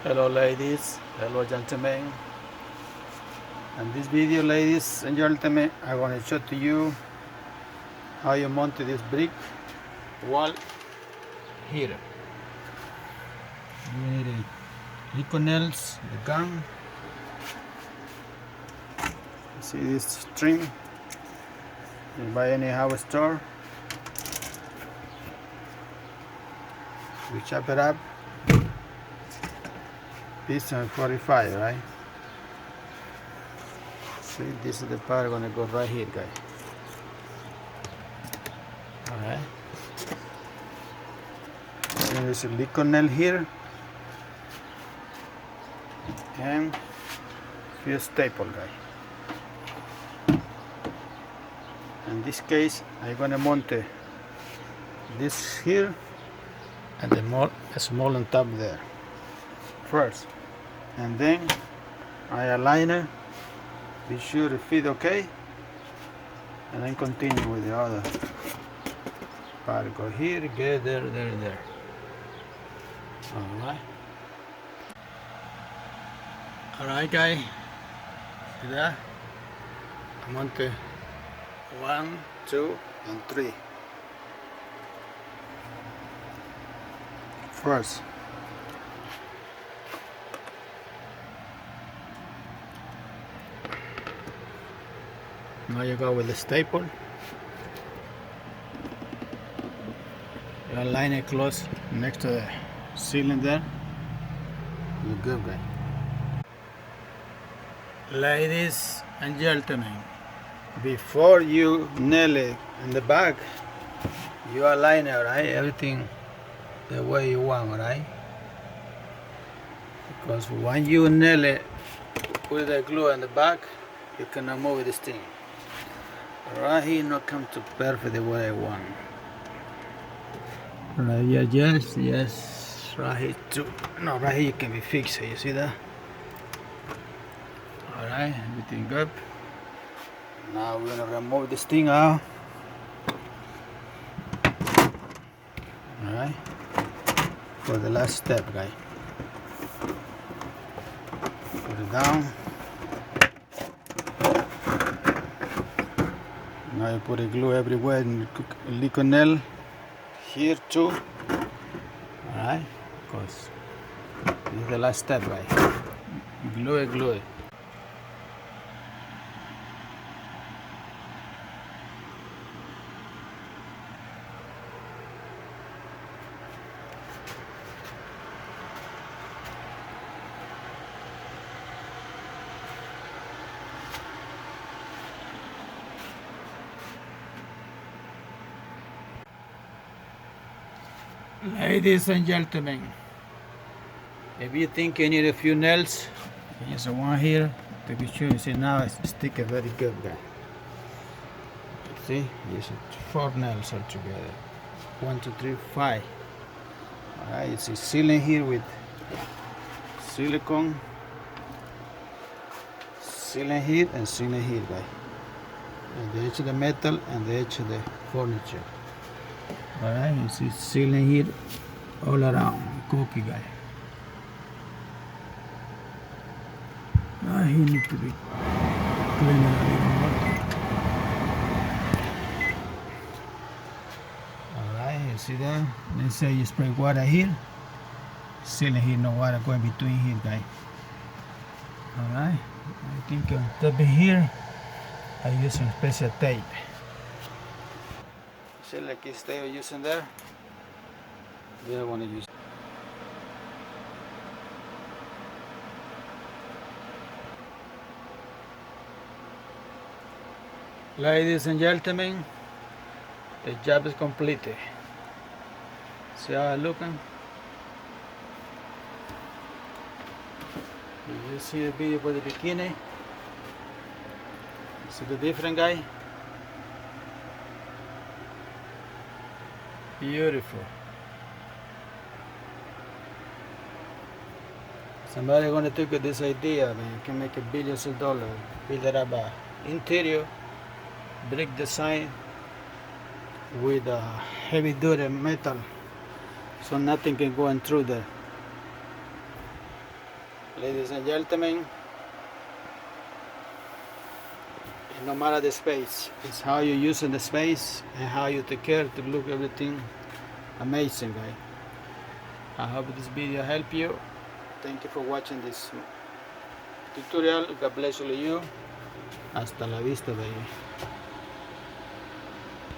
Hello ladies, hello gentlemen. In this video, ladies and gentlemen, I want to show to you how you mount this brick wall here. You need a Decor nails, the gun. See this string? You buy any house store. We chop it up. This is 45, right? See, this is the part gonna go right here, guys. Alright. There is a Decor nail here. And few staple, guys. In this case, I'm gonna mount this here and a small on top there first, and then I align it, be sure to fit okay, and then continue with the other part. Go here, get there. Alright guys, see that? I'm on to 1, 2, and 3 first. Now you go with the staple. You align it close next to the ceiling there. You're good, guys. Ladies and gentlemen, before you nail it in the back, you align it, right? Everything the way you want, right? Because when you nail it with the glue in the back, you cannot move this thing. Right here not come to perfect the way I want. Right here, yes. Right here too. No, right here can be fixed. You see that? Alright, everything good. Now we're gonna remove this thing out. Alright. For the last step, guys. Put it down. Now you put a glue everywhere and Decor nail here too. Alright, because this is the last step, guys. Glue it. Ladies and gentlemen, if you think you need a few nails, here's one here to be sure. You see now it's stick it very good, guys. See, there's 4 nails all together. 1, 2, 3, 5. Alright, you see ceiling here with silicone. Ceiling here and ceiling here, guys. And the edge of the metal and the edge of the furniture. Alright, you see ceiling here all around, cookie, guy. He needs to be cleaned a little more. Alright, you see that? Let's say you spray water here. Ceiling here, no water going between here, guy. Alright, I think on top of here, I use some special tape. See, like this tape I'm using there. They don't want to use. Ladies and gentlemen, the job is completed. See how I'm looking? You see the video for the bikini? See the different, guy? Beautiful. Somebody gonna take this idea, man. You can make billions of dollars. Build it up interior, brick design with heavy duty metal, so nothing can go in through there. ladies and gentlemen, no matter the space, it's how you using the space and how you take care to look everything amazing, guys. I hope this video helped you. Thank you for watching this tutorial. God bless all of you. Hasta la vista, baby.